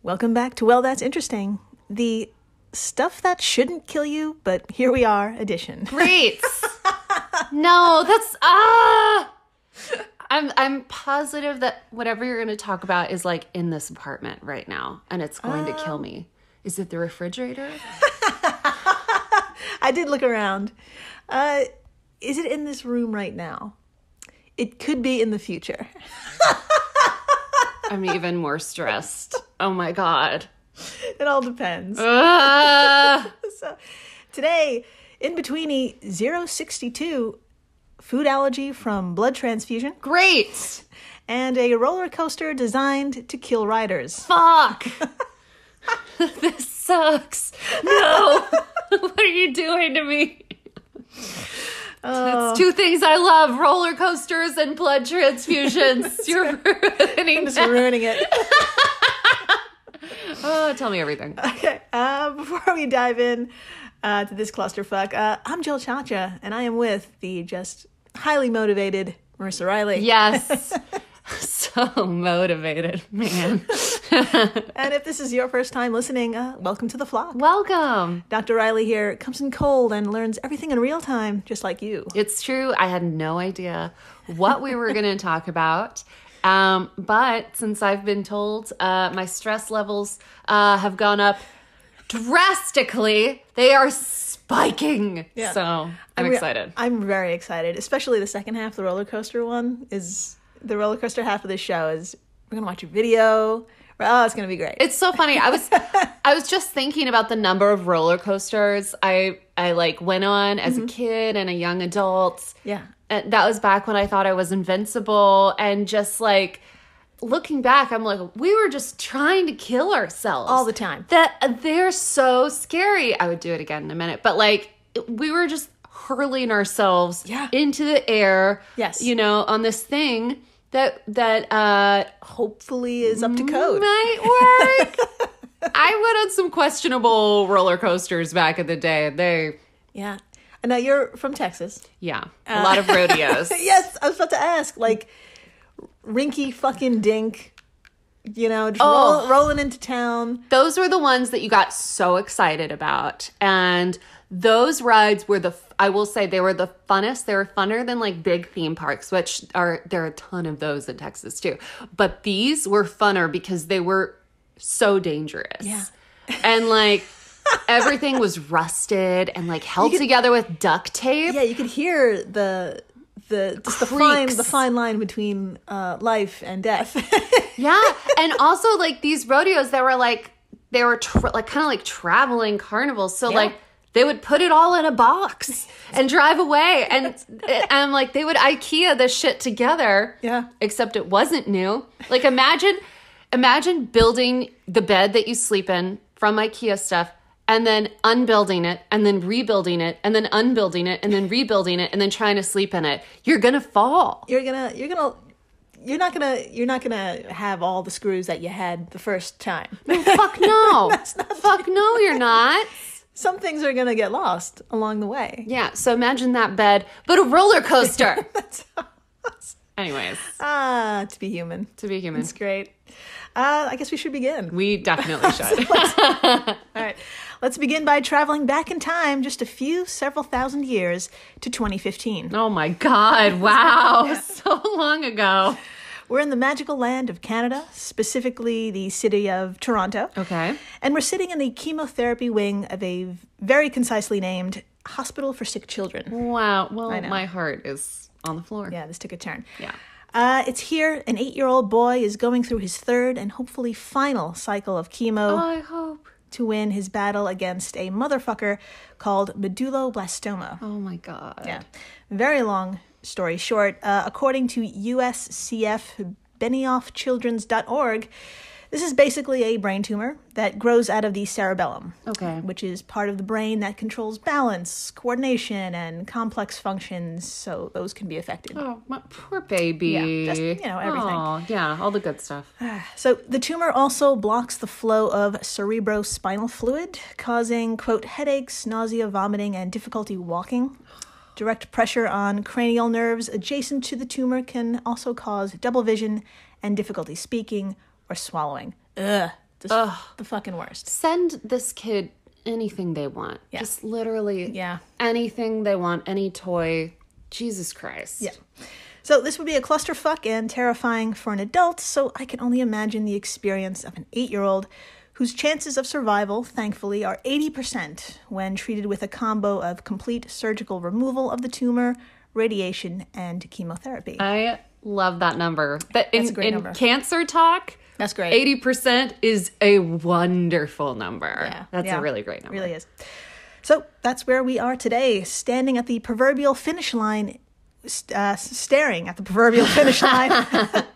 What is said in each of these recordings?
Welcome back to Well, That's Interesting, the stuff that shouldn't kill you, but here we are edition. Great. No, that's I'm positive that whatever you're going to talk about is like in this apartment right now, and it's going to kill me. Is it the refrigerator? I did look around. Is it in this room right now? It could be in the future. I'm even more stressed. Oh my God. It all depends. So, today, In-Betweeni 062, food allergy from blood transfusion. Great. And a roller coaster designed to kill riders. Fuck. This sucks. No. What are you doing to me? It's two things I love, roller coasters and blood transfusions. You're ruining Just ruining it. Oh, tell me everything. Okay, before we dive in to this clusterfuck, I'm Jill Chacha, and I am with the just highly motivated Marissa Riley. Yes. So motivated, man. And if this is your first time listening, welcome to the flock. Welcome. Dr. Riley here comes in cold and learns everything in real time, just like you. It's true. I had no idea what we were going to talk about. But since I've been told my stress levels have gone up drastically, they are spiking. Yeah. So I'm excited. I'm very excited, especially the second half, the roller coaster one. Is the roller coaster half of the show is we're going to watch a video. Oh, it's going to be great. It's so funny. I was just thinking about the number of roller coasters I like went on as a kid and a young adult. Yeah. And that was back when I thought I was invincible, and just like looking back, I'm like, we were just trying to kill ourselves all the time. That they're so scary. I would do it again in a minute, but like we were just hurling ourselves into the air. Yes. You know, on this thing that hopefully is up to code. Might work. I went on some questionable roller coasters back in the day. Yeah. And now you're from Texas. Yeah. A lot of rodeos. Yes, I was about to ask, like, rinky fucking dink, you know, just rolling into town. Those were the ones that you got so excited about. And those rides were I will say they were the funnest. They were funner than like big theme parks, which there are a ton of those in Texas too. But these were funner because they were so dangerous. Yeah. And like everything was rusted and like held together with duct tape. Yeah, you could hear the fine line between life and death. Yeah, and also like these rodeos that were like they were like kind of like traveling carnivals. So like they would put it all in a box and drive away, and like they would IKEA this shit together. Yeah, except it wasn't new. Like imagine building the bed that you sleep in from IKEA stuff, and then unbuilding it, and then rebuilding it, and then unbuilding it, and then rebuilding it, and then trying to sleep in it. You're gonna fall. You're not gonna have all the screws that you had the first time. No, fuck no. Fuck no, you're not. Some things are gonna get lost along the way. Yeah. So imagine that bed, but a roller coaster. That's awesome. Anyways. To be human. To be human. It's great. I guess we should begin. We definitely should. All right. Let's begin by traveling back in time just several thousand years to 2015. Oh my God. Wow. So long ago. We're in the magical land of Canada, specifically the city of Toronto. Okay. And we're sitting in the chemotherapy wing of a very concisely named Hospital for Sick Children. Wow. Well, my heart is on the floor. Yeah, this took a turn. Yeah. It's here. An 8-year-old boy is going through his third and hopefully final cycle of chemo. Oh, I hope. To win his battle against a motherfucker called medulloblastoma. Oh my God. Yeah. Very long story short. According to USCF BenioffChildren's.org, this is basically a brain tumor that grows out of the cerebellum. Okay. Which is part of the brain that controls balance, coordination, and complex functions, so those can be affected. Oh, my poor baby. Yeah, just, everything. Oh, yeah, all the good stuff. So the tumor also blocks the flow of cerebrospinal fluid, causing, quote, headaches, nausea, vomiting, and difficulty walking. Direct pressure on cranial nerves adjacent to the tumor can also cause double vision and difficulty speaking or swallowing. Ugh, the fucking worst. Send this kid anything they want. Yeah. Just literally anything they want, any toy. Jesus Christ. Yeah. So this would be a clusterfuck and terrifying for an adult, so I can only imagine the experience of an 8-year-old whose chances of survival, thankfully, are 80% when treated with a combo of complete surgical removal of the tumor, radiation, and chemotherapy. I love that number. That's a great number. In cancer talk, that's great. 80% is a wonderful number. Yeah. That's a really great number. It really is. So that's where we are today, standing at the proverbial finish line, staring at the proverbial finish line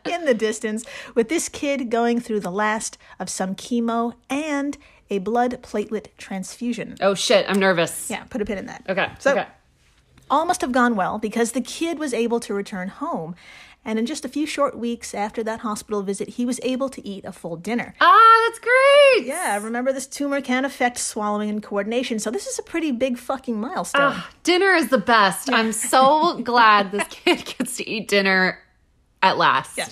in the distance, with this kid going through the last of some chemo and a blood platelet transfusion. Oh shit, I'm nervous. Yeah, put a pin in that. Okay. So all must have gone well because the kid was able to return home. And in just a few short weeks after that hospital visit, he was able to eat a full dinner. Ah, that's great! Yeah, remember, this tumor can affect swallowing and coordination, so this is a pretty big fucking milestone. Dinner is the best. I'm so glad this kid gets to eat dinner at last. Yeah.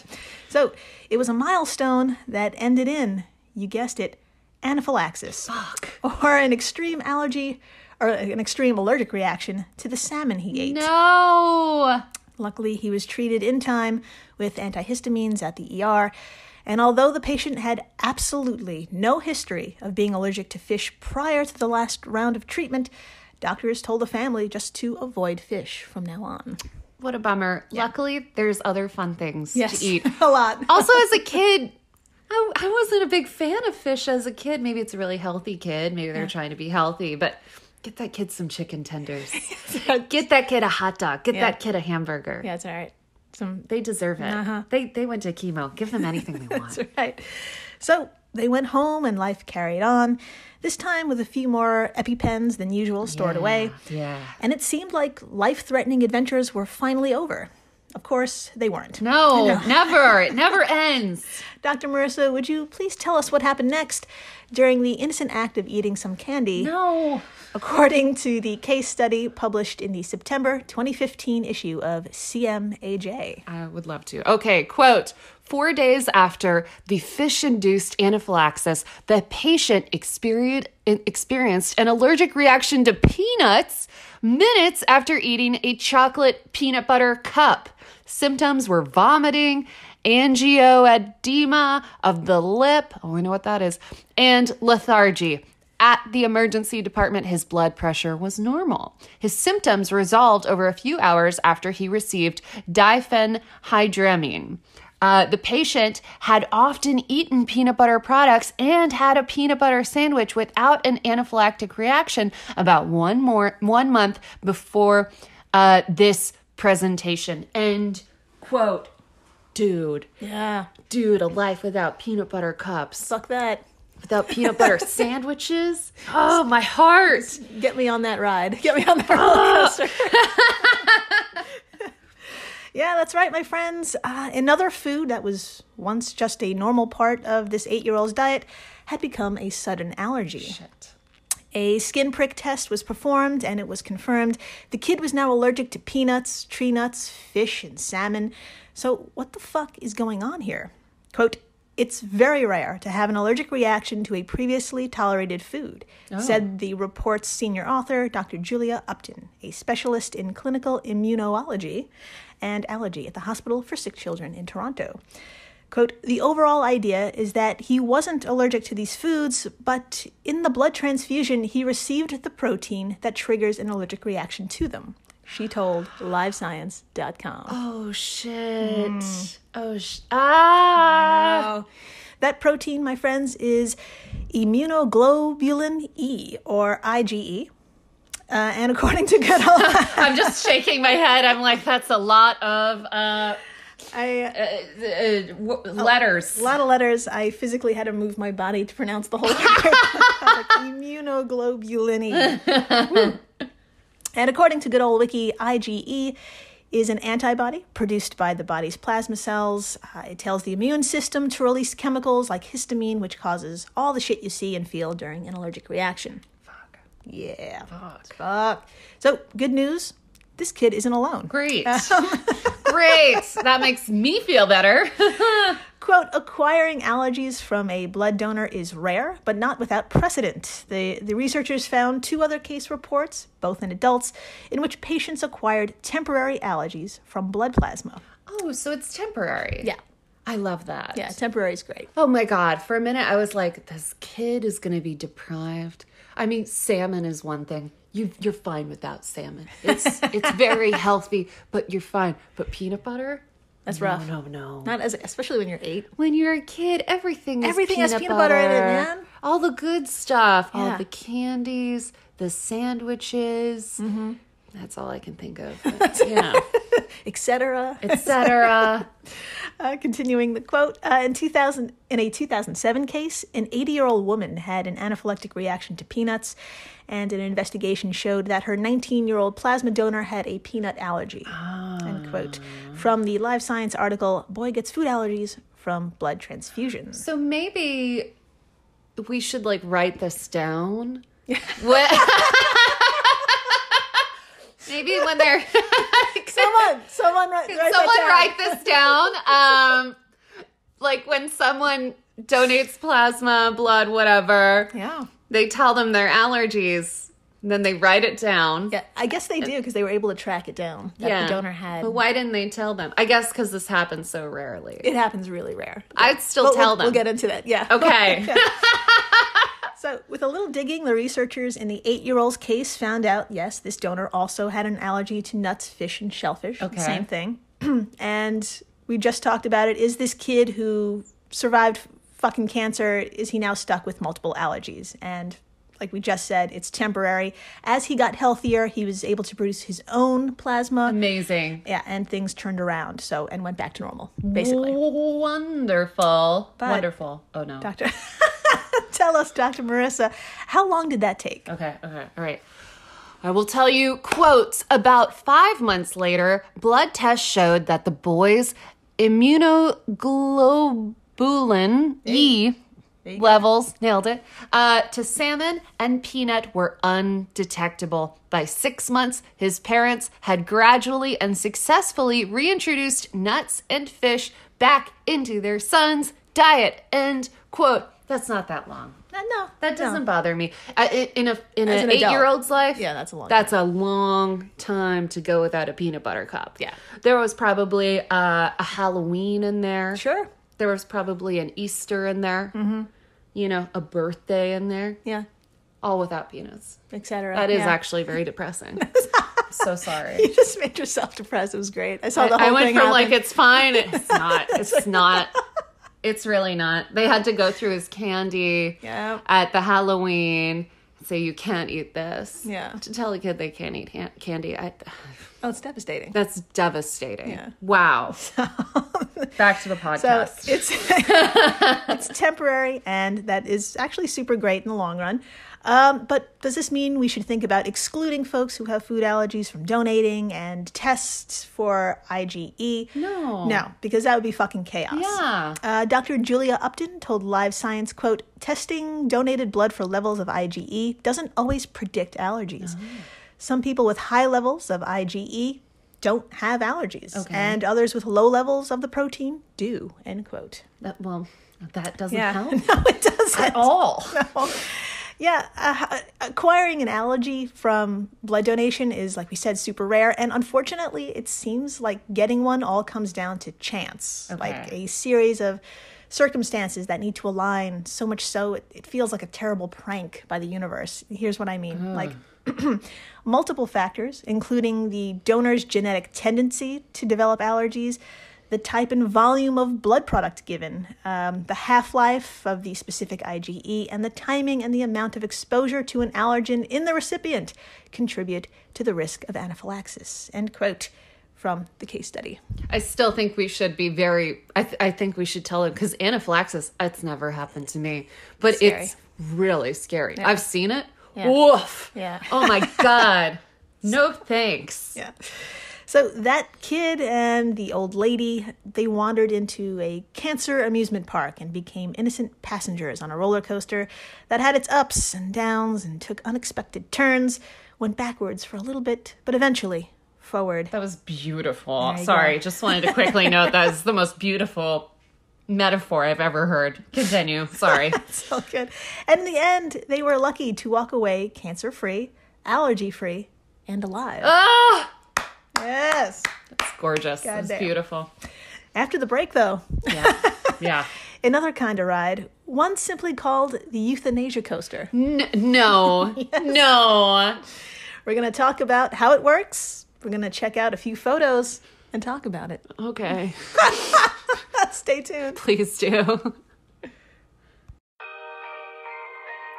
So it was a milestone that ended in, you guessed it, anaphylaxis. Fuck. Or an extreme allergy, or an extreme allergic reaction to the salmon he ate. No! Luckily, he was treated in time with antihistamines at the ER, and although the patient had absolutely no history of being allergic to fish prior to the last round of treatment, doctors told the family just to avoid fish from now on. What a bummer. Yeah. Luckily, there's other fun things to eat. A lot. Also, as a kid, I wasn't a big fan of fish as a kid. Maybe it's a really healthy kid. Maybe they're trying to be healthy, but get that kid some chicken tenders. Get that kid a hot dog. Get that kid a hamburger. Yeah, it's all right. They deserve it. Uh-huh. They went to chemo. Give them anything they want. That's right. So they went home and life carried on, this time with a few more EpiPens than usual stored away. Yeah. And it seemed like life-threatening adventures were finally over. Of course, they weren't. No, never. It never ends. Dr. Marissa, would you please tell us what happened next during the innocent act of eating some candy? No. According to the case study published in the September 2015 issue of CMAJ. I would love to. Okay, quote, 4 days after the fish-induced anaphylaxis, the patient experienced an allergic reaction to peanuts minutes after eating a chocolate peanut butter cup. Symptoms were vomiting, angioedema of the lip, we know what that is, and lethargy. At the emergency department, his blood pressure was normal. His symptoms resolved over a few hours after he received diphenhydramine. The patient had often eaten peanut butter products and had a peanut butter sandwich without an anaphylactic reaction about 1 month before this presentation. End quote. Dude. Yeah. Dude, a life without peanut butter cups. Fuck that. Without peanut butter sandwiches? Oh, my heart. Get me on that ride. Get me on that roller coaster. Yeah, that's right, my friends. Another food that was once just a normal part of this 8-year-old's diet had become a sudden allergy. Shit. A skin prick test was performed, and it was confirmed the kid was now allergic to peanuts, tree nuts, fish, and salmon. So what the fuck is going on here? Quote, "It's very rare to have an allergic reaction to a previously tolerated food," said the report's senior author, Dr. Julia Upton, a specialist in clinical immunology and allergy at the Hospital for Sick Children in Toronto. Quote, "The overall idea is that he wasn't allergic to these foods, but in the blood transfusion, he received the protein that triggers an allergic reaction to them," she told livescience.com. Oh, shit. I know. That protein, my friends, is immunoglobulin E, or IgE. And according to good old... I'm just shaking my head. I'm like, that's a lot of letters. A lot of letters. I physically had to move my body to pronounce the whole word. Like, immunoglobulin E. And according to good old wiki, IgE is an antibody produced by the body's plasma cells. It tells the immune system to release chemicals like histamine, which causes all the shit you see and feel during an allergic reaction. Fuck. Yeah. Fuck. So, good news. this kid isn't alone. Great. Great. That makes me feel better. Quote, acquiring allergies from a blood donor is rare, but not without precedent. The researchers found 2 other case reports, both in adults, in which patients acquired temporary allergies from blood plasma. Oh, so it's temporary. Yeah. I love that. Yeah, temporary is great. Oh my God. For a minute, I was like, this kid is going to be deprived. I mean, salmon is one thing. You're fine without salmon. It's very healthy, but you're fine. But peanut butter? That's rough. No. Not especially when you're 8. When you're a kid, everything has peanut butter in it, man. All the good stuff. Yeah. All the candies, the sandwiches. Mm-hmm. That's all I can think of. But, yeah. Etc. Etc. Continuing the quote, in a 2007 case, an 80-year-old woman had an anaphylactic reaction to peanuts, and an investigation showed that her 19-year-old plasma donor had a peanut allergy. End quote. From the Live Science article, Boy Gets Food Allergies from Blood Transfusion. So maybe we should write this down. Maybe when they're someone write this down. When someone donates plasma, blood, whatever. Yeah. They tell them their allergies, and then they write it down. Yeah, I guess they do because they were able to track it down that the donor had. But why didn't they tell them? I guess because this happens so rarely. It happens really rare. I'd still tell them. We'll get into that. Yeah. Okay. Yeah. So with a little digging, the researchers in the 8-year-old's case found out, yes, this donor also had an allergy to nuts, fish, and shellfish. Okay. Same thing. And we just talked about it. Is this kid who survived fucking cancer, is he now stuck with multiple allergies? And like we just said, it's temporary. As he got healthier, he was able to produce his own plasma. Amazing. Yeah, and things turned around, and went back to normal, basically. Wonderful. Wonderful. Oh, no. Doctor, tell us, Dr. Marissa, how long did that take? Okay. All right. I will tell you, quotes, about 5 months later, blood tests showed that the boy's immunoglobulin E levels, nailed it, to salmon and peanut were undetectable. By 6 months, his parents had gradually and successfully reintroduced nuts and fish back into their son's diet. End quote. That's not that long. No, that doesn't bother me. In an adult. 8-year-old's life, yeah, that's a long. That's time. A long time to go without a peanut butter cup. Yeah, there was probably a Halloween in there. Sure, there was probably an Easter in there. Mm-hmm. A birthday in there. Yeah, all without peanuts, etc. That is actually very depressing. So sorry. You just made yourself depressed. It was great. I saw the whole thing. I went from happen. it's fine. It's not. It's not. It's really not. They had to go through his candy at the Halloween, say you can't eat this. Yeah. To tell a kid they can't eat candy. Oh, it's devastating. That's devastating. Yeah. Wow. Back to the podcast. So it's temporary, and that is actually super great in the long run. But does this mean we should think about excluding folks who have food allergies from donating and tests for IgE? No, because that would be fucking chaos. Yeah. Dr. Julia Upton told Live Science, quote, testing donated blood for levels of IgE doesn't always predict allergies. Some people with high levels of IgE don't have allergies, and others with low levels of the protein do, end quote. That doesn't help. No, it doesn't. At all. No. Yeah, acquiring an allergy from blood donation is, like we said, super rare. And unfortunately, it seems like getting one all comes down to chance. Okay. Like a series of circumstances that need to align, so much so it feels like a terrible prank by the universe. Here's what I mean. Like multiple factors, including the donor's genetic tendency to develop allergies, the type and volume of blood product given, the half-life of the specific IgE, and the timing and the amount of exposure to an allergen in the recipient contribute to the risk of anaphylaxis, end quote, from the case study. I still think we should be I think we should tell them, because anaphylaxis, it's never happened to me, but it's really scary. Yeah. I've seen it. Yeah. Woof. Yeah. Oh my God. No thanks. Yeah. So that kid and the old lady, they wandered into a cancer amusement park and became innocent passengers on a roller coaster that had its ups and downs and took unexpected turns, went backwards for a little bit, but eventually forward. That was beautiful. Sorry, just wanted to quickly note that is the most beautiful metaphor I've ever heard. Continue. Sorry. It's all good. And in the end, they were lucky to walk away cancer-free, allergy-free, and alive. Ah! Yes. That's gorgeous. That's beautiful. After the break, though. Yeah. Another kind of ride, one simply called the euthanasia coaster. No. Yes. No. We're going to talk about how it works. We're going to check out a few photos and talk about it. Okay. Stay tuned. Please do.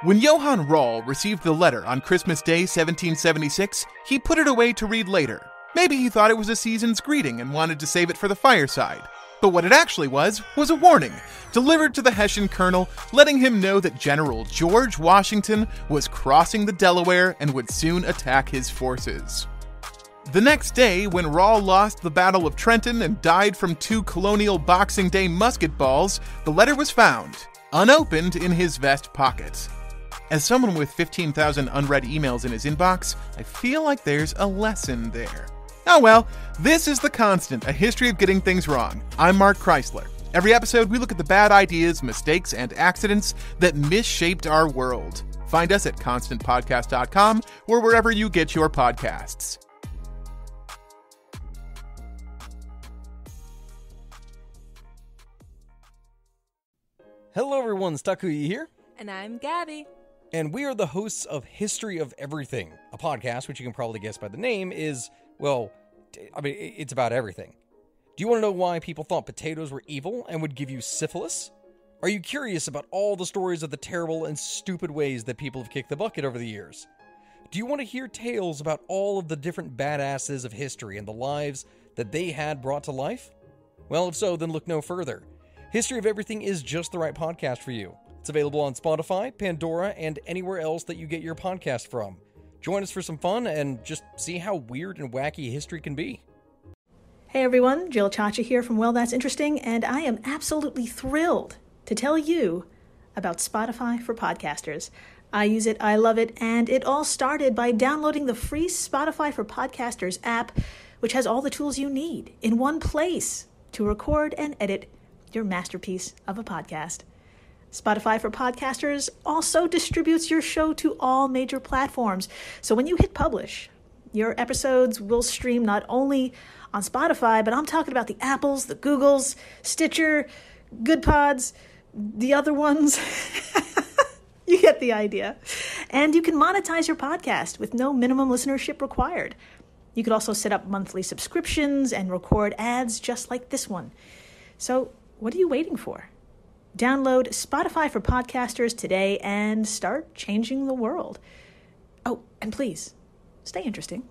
When Johann Rall received the letter on Christmas Day 1776, he put it away to read later. Maybe he thought it was a season's greeting and wanted to save it for the fireside. But what it actually was a warning, delivered to the Hessian colonel, letting him know that General George Washington was crossing the Delaware and would soon attack his forces. The next day, when Rall lost the Battle of Trenton and died from 2 colonial Boxing Day musket balls, the letter was found, unopened, in his vest pocket. As someone with 15,000 unread emails in his inbox, I feel like there's a lesson there. Oh well, this is The Constant, a history of getting things wrong. I'm Mark Chrysler. Every episode, we look at the bad ideas, mistakes, and accidents that misshaped our world. Find us at constantpodcast.com or wherever you get your podcasts. Hello everyone, Stakuyi here. And I'm Gabby. And we are the hosts of History of Everything, a podcast which you can probably guess by the name is, well, it's about everything. Do you want to know why people thought potatoes were evil and would give you syphilis? Are you curious about all the stories of the terrible and stupid ways that people have kicked the bucket over the years? Do you want to hear tales about all of the different badasses of history and the lives that they had brought to life? Well, if so, then look no further. History of Everything is just the right podcast for you. It's available on Spotify, Pandora, and anywhere else that you get your podcast from. Join us for some fun and just see how weird and wacky history can be. Hey everyone, Jill Chacha here from Well, That's Interesting, and I am absolutely thrilled to tell you about Spotify for podcasters. I use it, I love it, and it all started by downloading the free Spotify for Podcasters app, which has all the tools you need in one place to record and edit your masterpiece of a podcast. Spotify for Podcasters also distributes your show to all major platforms. So when you hit publish, your episodes will stream not only on Spotify, but I'm talking about the Apples, the Googles, Stitcher, Good Pods, the other ones. You get the idea. And you can monetize your podcast with no minimum listenership required. You could also set up monthly subscriptions and record ads just like this one. So what are you waiting for? Download Spotify for Podcasters today and start changing the world. Oh, and please, stay interesting.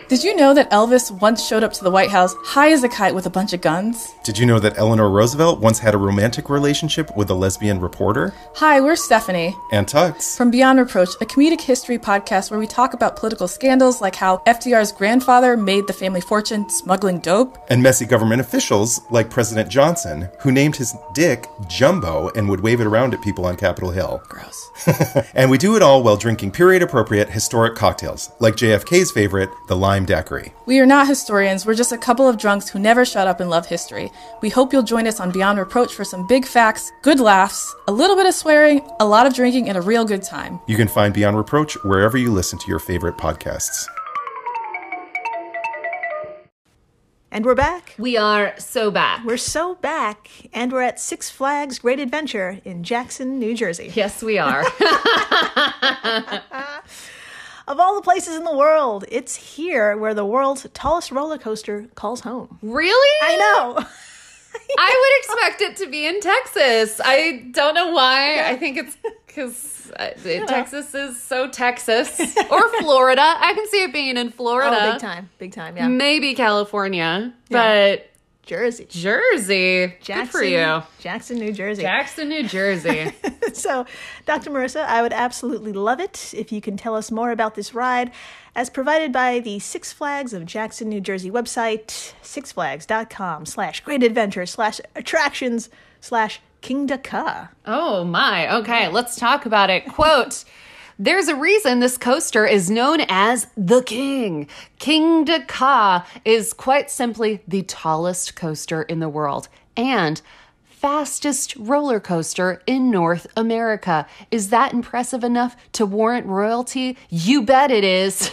Did you know that Elvis once showed up to the White House high as a kite with a bunch of guns? Did you know that Eleanor Roosevelt once had a romantic relationship with a lesbian reporter? Hi, we're Stephanie. And Tux. From Beyond Reproach, a comedic history podcast where we talk about political scandals like how FDR's grandfather made the family fortune smuggling dope. And messy government officials like President Johnson, who named his dick Jumbo and would wave it around at people on Capitol Hill. Gross. And we do it all while drinking period-appropriate historic cocktails, like JFK's favorite, the Lime Daiquiri. We are not historians, we're just a couple of drunks who never shut up and love history. We hope you'll join us on Beyond Reproach for some big facts, good laughs, a little bit of swearing, a lot of drinking, and a real good time. You can find Beyond Reproach wherever you listen to your favorite podcasts. And we're back. We are so back. We're so back, and we're at Six Flags Great Adventure in Jackson, New Jersey. Yes, we are. Of all the places in the world, it's here where the world's tallest roller coaster calls home. Really? I know. I would expect it to be in Texas. I don't know why. Yeah. I think it's because Texas is so Texas. Or Florida. I can see it being in Florida. Oh, big time. Big time, yeah. Maybe California. Yeah. But Jersey. Jackson, good for you. Jackson, New Jersey. Jackson, New Jersey. So, Dr. Marissa, I would absolutely love it if you can tell us more about this ride as provided by the Six Flags of Jackson, New Jersey website, sixflags.com/great-adventure/attractions/King Dakar. Oh my. Okay, let's talk about it. Quote, There's a reason this coaster is known as the King. King de Ka is quite simply the tallest coaster in the world and fastest roller coaster in North America. Is that impressive enough to warrant royalty? You bet it is.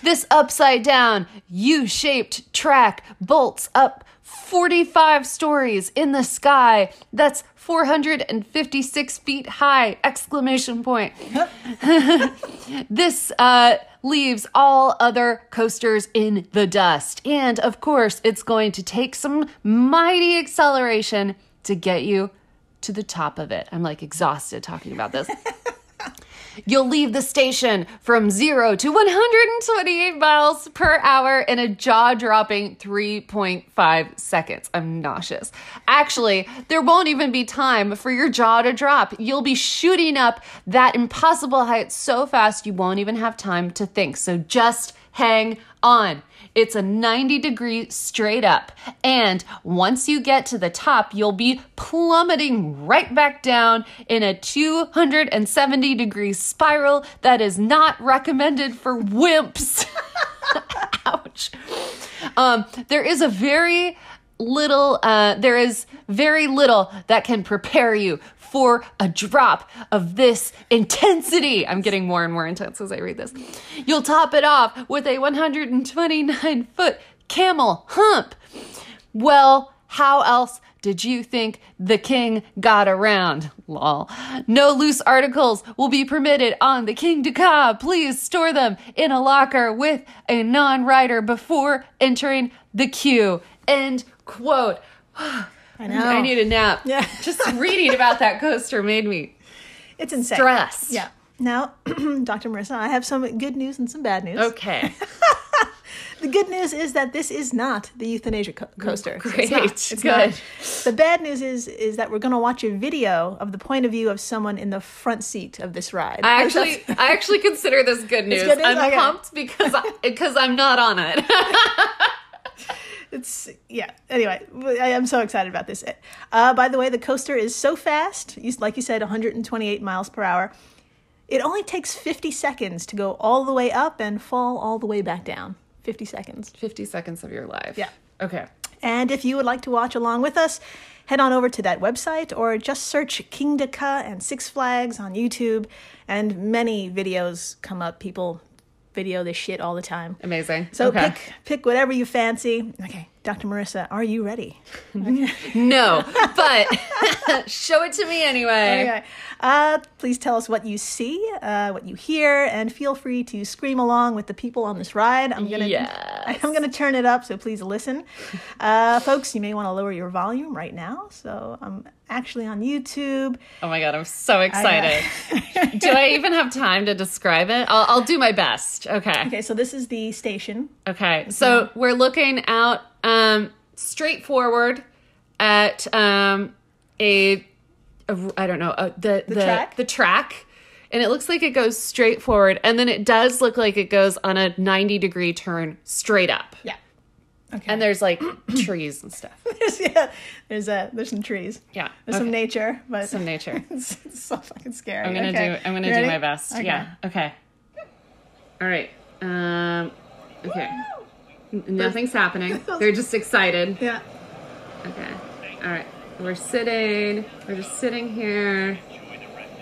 This upside down U-shaped track bolts up 45 stories in the sky. That's 456 feet high! Exclamation point. This leaves all other coasters in the dust. And of course, it's going to take some mighty acceleration to get you to the top of it. I'm like exhausted talking about this. You'll leave the station from 0 to 128 miles per hour in a jaw-dropping 3.5 seconds. I'm nauseous. Actually, there won't even be time for your jaw to drop. You'll be shooting up that impossible height so fast you won't even have time to think. So just hang on. It's a 90-degree straight up. And once you get to the top, you'll be plummeting right back down in a 270-degree spiral that is not recommended for wimps. Ouch. There is very little that can prepare you for a drop of this intensity. I'm getting more and more intense as I read this. You'll top it off with a 129-foot camel hump. Well, how else did you think the king got around? Lol. No loose articles will be permitted on the King de Ka. Please store them in a locker with a non-rider before entering the queue. End quote. I know. I need a nap. Yeah. Just reading about that coaster made me It's insane. stressed. Yeah. Now, Dr. Marissa, I have some good news and some bad news. Okay. The good news is that this is not the euthanasia coaster. Great. It's Good. not. The bad news is that we're going to watch a video of the point of view of someone in the front seat of this ride. I actually consider this good news. good news? I'm Okay. pumped because I'm not on it. Anyway, I am so excited about this. By the way, the coaster is so fast, like you said, 128 miles per hour. It only takes 50 seconds to go all the way up and fall all the way back down. 50 seconds. 50 seconds of your life. Yeah. Okay. And if you would like to watch along with us, head on over to that website or just search King de Ka and Six Flags on YouTube, and many videos come up. People video this shit all the time. Amazing. So okay. pick whatever you fancy. Okay, Dr. Marissa, are you ready? No, but show it to me anyway. Okay. Please tell us what you see, what you hear, and feel free to scream along with the people on this ride. I'm gonna turn it up, so please listen. Folks, you may want to lower your volume right now. So I'm actually on YouTube. Oh my God, I'm so excited. Do I even have time to describe it? I'll do my best. Okay. Okay, so this is the station. Okay, so we're looking out straight forward at the track, and it looks like it goes straight forward, and then it does look like it goes on a 90-degree turn straight up. Yeah. Okay. And there's like trees and stuff. There's some trees. Yeah. There's some nature, but some nature. it's so fucking scary. I'm gonna do my best. Okay. Yeah. Okay. All right. Okay. Nothing's happening. They're just excited. Yeah. Okay. All right. We're just sitting here.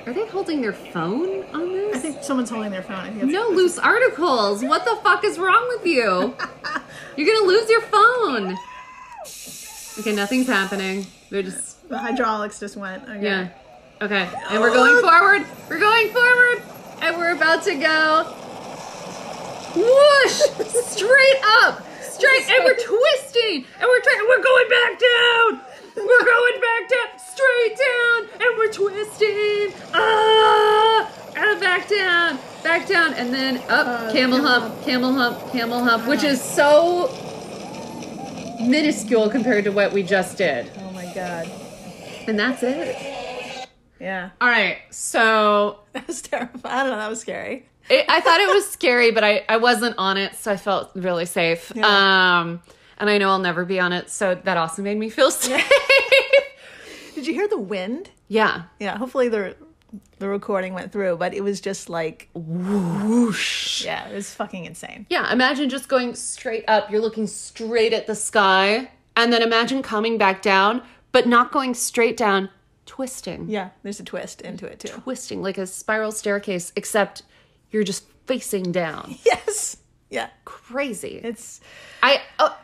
Are they holding their phone on this? I think someone's holding their phone. I think No loose articles. What the fuck is wrong with you? You're gonna lose your phone. Okay, nothing's happening. They're just... The hydraulics just went. Okay. Yeah. Okay. And we're going forward. We're going forward. And we're about to go... Whoosh! Straight up! Straight, and we're twisting! And we're going back down! We're going back down! Straight down! And we're twisting! And back down! And then up, camel hump, which is so minuscule compared to what we just did. Oh my God. And that's it. Yeah. All right, so... That was terrifying. I don't know, that was scary. I thought it was scary, but I wasn't on it, so I felt really safe. Yeah. And I know I'll never be on it, so that also made me feel safe. Did you hear the wind? Yeah. Yeah, hopefully the the recording went through, but it was just like whoosh. Yeah, it was fucking insane. Yeah, imagine just going straight up. You're looking straight at the sky, and then imagine coming back down, but not going straight down, twisting. Yeah, there's a twist into it too. Twisting like a spiral staircase, except you're just facing down. Yes. Yeah. Crazy. It's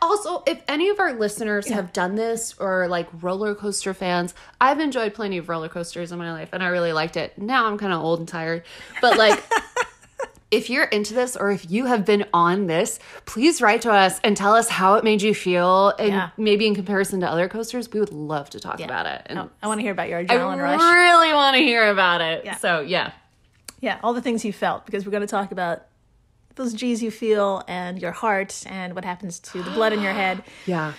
also, if any of our listeners have done this or like roller coaster fans, I've enjoyed plenty of roller coasters in my life and I really liked it. Now I'm kind of old and tired, but like if you're into this or if you have been on this, please write to us and tell us how it made you feel and maybe in comparison to other coasters. We would love to talk about it. And I want to hear about your adrenaline rush. I really want to hear about it. Yeah. So yeah, all the things you felt, because we're going to talk about those G's you feel and your heart and what happens to the blood in your head. Yeah.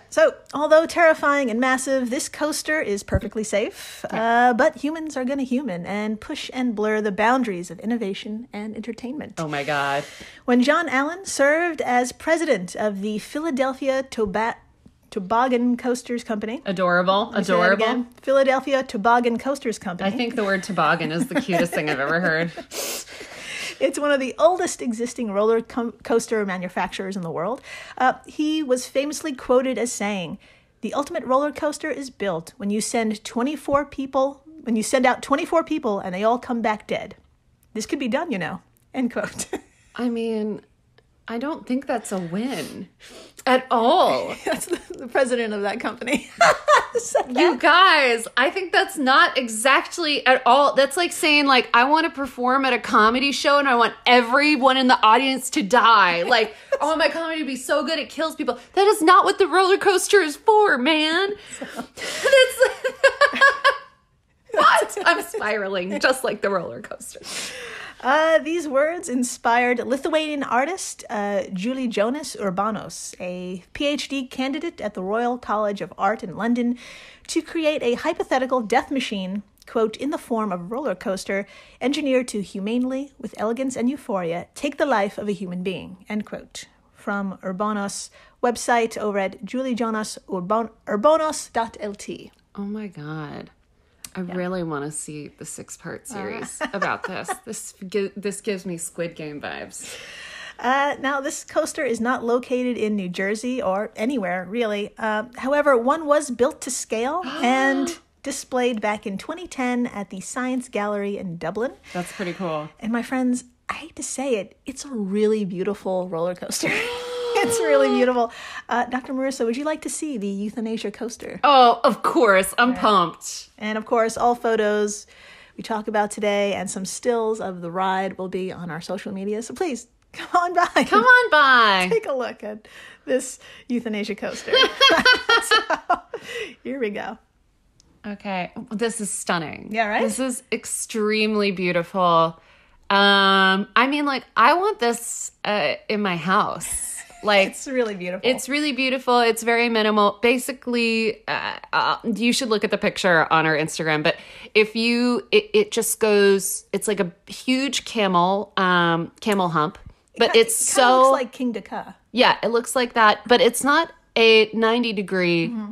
So, although terrifying and massive, this coaster is perfectly safe. But humans are going to human and push and blur the boundaries of innovation and entertainment. Oh my God. When John Allen served as president of the Philadelphia Toboggan Coasters Company. Adorable. Philadelphia Toboggan Coasters Company. I think the word toboggan is the cutest thing I've ever heard. It's one of the oldest existing roller coaster manufacturers in the world. He was famously quoted as saying, "The ultimate roller coaster is built when you send out 24 people and they all come back dead. This could be done, you know." End quote. I mean, I don't think that's a win at all. That's the president of that company. You guys, I think that's not exactly at all. That's like saying, like, I want to perform at a comedy show and I want everyone in the audience to die. Like, I want my comedy to be so good it kills people. That is not what the roller coaster is for, man. What? I'm spiraling just like the roller coaster. These words inspired Lithuanian artist Julie Jonas Urbanos, a PhD candidate at the Royal College of Art in London, to create a hypothetical death machine, quote, in the form of a roller coaster, engineered to humanely, with elegance and euphoria, take the life of a human being, end quote. From Urbanos' website over at juliejonasurbanos.lt. Oh my God. I really want to see the 6-part series about this. This gives me Squid Game vibes. Now, this coaster is not located in New Jersey or anywhere, really. However, one was built to scale and displayed back in 2010 at the Science Gallery in Dublin. That's pretty cool. And my friends, I hate to say it, it's a really beautiful roller coaster. It's really beautiful. Dr. Marissa, would you like to see the euthanasia coaster? Oh, of course. I'm pumped. And of course, all photos we talk about today and some stills of the ride will be on our social media. So please, come on by. Come on by. Take a look at this euthanasia coaster. So, here we go. Okay. This is stunning. Yeah, right? This is extremely beautiful. I mean, like, I want this in my house. Like, it's really beautiful. It's really beautiful. It's very minimal. Basically, you should look at the picture on our Instagram. But if it just goes, it's like a huge camel hump. But it looks like King Dakar. Yeah, it looks like that. But it's not a 90 degree. Mm-hmm.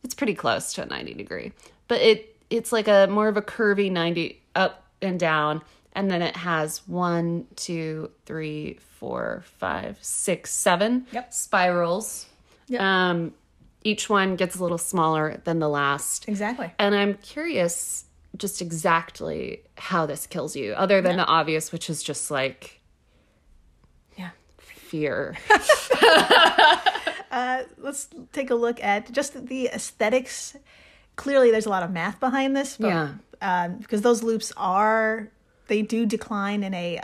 It's pretty close to a 90 degree. But it's like a more of a curvy 90 up and down. And then it has 1, 2, 3, 4, 5, 6, 7 spirals. Yep. Each one gets a little smaller than the last. Exactly. And I'm curious just exactly how this kills you, other than the obvious, which is just like fear. Let's take a look at just the aesthetics. Clearly, there's a lot of math behind this. But, because those loops they do decline in a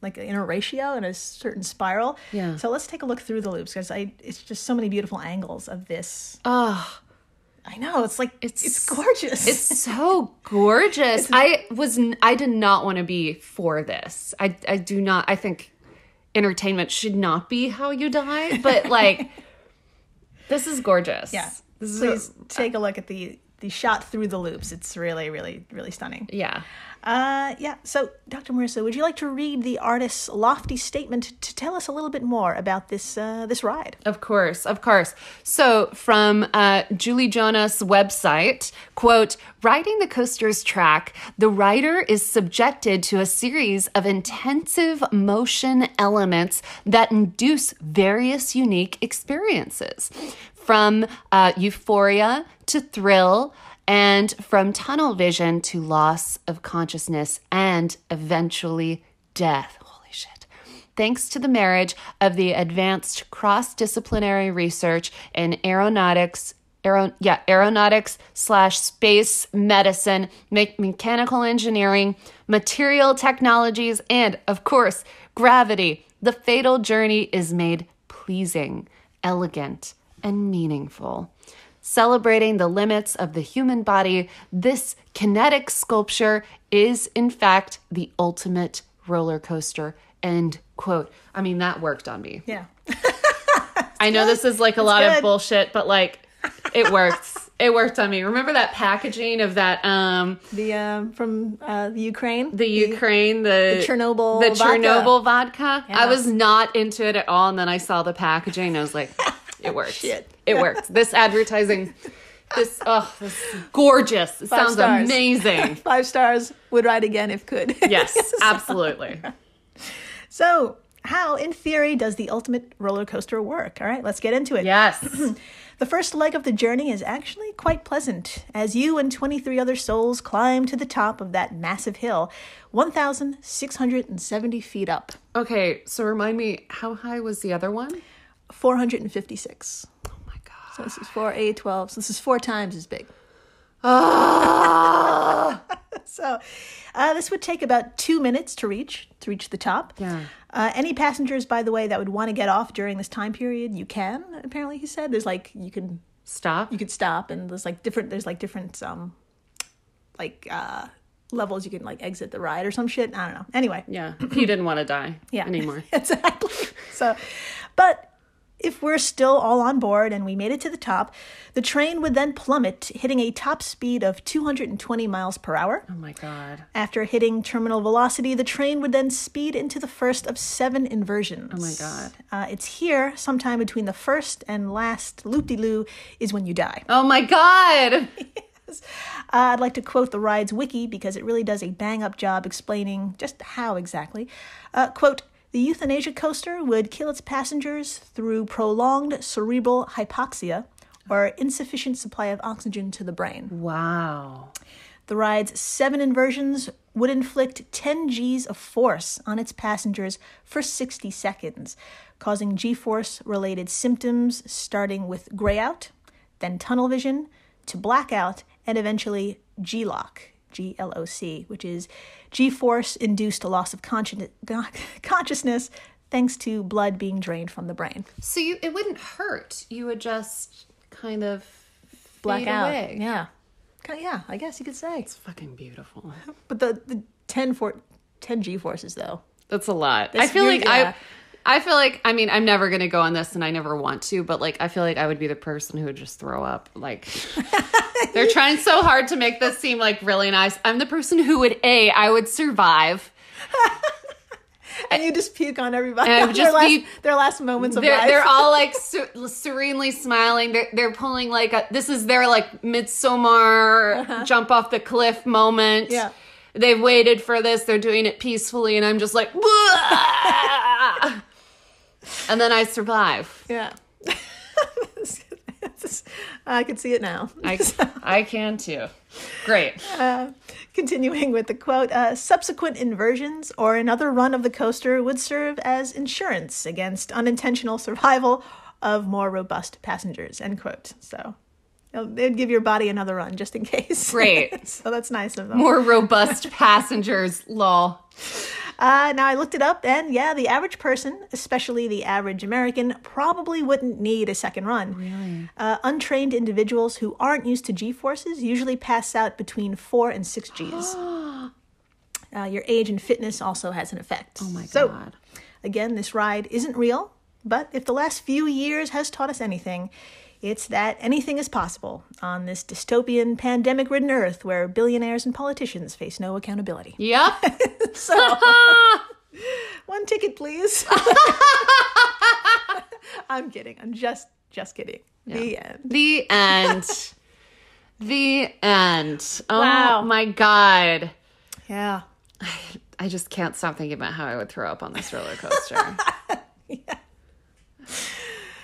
ratio in a certain spiral. Yeah. So let's take a look through the loops because it's just so many beautiful angles of this. Oh, I know. It's like it's gorgeous. It's so gorgeous. I did not want to be for this. I do not. I think entertainment should not be how you die. But like, this is gorgeous. Yeah. Please take a look at the shot through the loops. It's really, really, really stunning. Yeah. So, Dr. Marissa, would you like to read the artist's lofty statement to tell us a little bit more about this ride? Of course. So from Julie Jonas' website, quote, riding the coaster's track, the rider is subjected to a series of intensive motion elements that induce various unique experiences, from euphoria to thrill, and from tunnel vision to loss of consciousness and eventually death. Holy shit. Thanks to the marriage of the advanced cross-disciplinary research in aeronautics / space medicine, mechanical engineering, material technologies, and, of course, gravity, the fatal journey is made pleasing, elegant, and meaningful. Celebrating the limits of the human body, this kinetic sculpture is, in fact, the ultimate roller coaster. End quote. I mean, that worked on me. Yeah. I know this is like a lot of bullshit, but like, it works. It worked on me. Remember that packaging of that from the Ukraine? The Chernobyl Chernobyl vodka. Yeah. I was not into it at all, and then I saw the packaging and I was like, it works. Shit. It worked. This advertising, this is gorgeous. It sounds amazing. 5 stars, would ride again if could. Yes, absolutely. So, how, in theory, does the ultimate roller coaster work? All right, let's get into it. Yes. The first leg of the journey is actually quite pleasant, as you and 23 other souls climb to the top of that massive hill, 1,670 feet up. Okay, so remind me, how high was the other one? 456. Oh my God. So this is 4A12. So this is 4 times as big. So this would take about 2 minutes to reach the top. Yeah. Any passengers, by the way, that would want to get off during this time period, you can, apparently he said. There's like, you could stop, and there's different levels you can like exit the ride or some shit. I don't know. Anyway. Yeah. He didn't want to die anymore. Exactly. So, but if we're still all on board and we made it to the top, the train would then plummet, hitting a top speed of 220 miles per hour. Oh my God. After hitting terminal velocity, the train would then speed into the first of 7 inversions. Oh my God. It's here, sometime between the first and last loop-de-loo, is when you die. Oh my God. Yes. I'd like to quote the ride's wiki because it really does a bang-up job explaining just how exactly. Quote, the euthanasia coaster would kill its passengers through prolonged cerebral hypoxia or insufficient supply of oxygen to the brain. Wow. The ride's 7 inversions would inflict 10 Gs of force on its passengers for 60 seconds, causing G-force-related symptoms starting with gray-out, then tunnel vision, to blackout, and eventually G-lock. G-L-O-C, which is G-force-induced loss of consciousness thanks to blood being drained from the brain. So it wouldn't hurt. You would just kind of black out. Away. Yeah. Yeah, I guess you could say. It's fucking beautiful. But the 10 G-forces, though. That's a lot. I feel like, I mean, I'm never going to go on this and I never want to, but like, I feel like I would be the person who would just throw up. Like, they're trying so hard to make this seem like really nice. I'm the person who would, I would survive. And you just puke on everybody. And their last moments of life. They're all like serenely smiling. They're pulling like this is their like Midsommar jump off the cliff moment. Yeah. They've waited for this. They're doing it peacefully. And I'm just like, and then I survive. Yeah. I can see it now. I can too. Great. Continuing with the quote, subsequent inversions or another run of the coaster would serve as insurance against unintentional survival of more robust passengers, end quote. So they'd give your body another run just in case. Great. So that's nice of them. More robust passengers, lol. Now I looked it up, and yeah, the average person, especially the average American, probably wouldn't need a second run. Really? Untrained individuals who aren't used to G-forces usually pass out between 4 and 6 Gs. Your age and fitness also has an effect. Oh my God. So, again, this ride isn't real, but if the last few years has taught us anything, It's that anything is possible on this dystopian, pandemic-ridden Earth where billionaires and politicians face no accountability. Yep. So, one ticket, please. I'm kidding. I'm just kidding. Yeah. The end. The end. The end. Oh, wow. My God. Yeah. I just can't stop thinking about how I would throw up on this roller coaster. Yeah.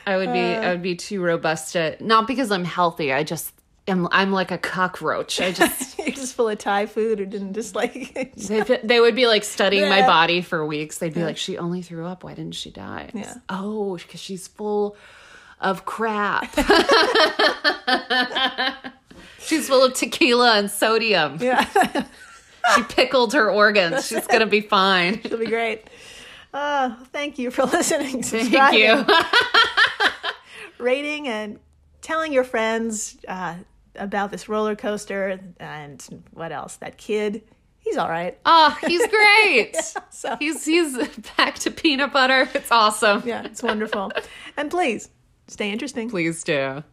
I would be too robust to, not because I'm healthy. I'm like a cockroach. You're just full of Thai food or didn't just like. They would be like studying my body for weeks. They'd be like, she only threw up. Why didn't she die? Yeah. Oh, because she's full of crap. She's full of tequila and sodium. Yeah. She pickled her organs. She's going to be fine. She'll be great. Thank you for listening. Subscribing, Thank you. rating, and telling your friends about this roller coaster. And what else? That kid, he's all right. Oh, he's great. Yeah, so. He's back to peanut butter. It's awesome. Yeah, it's wonderful. And please, stay interesting. Please do.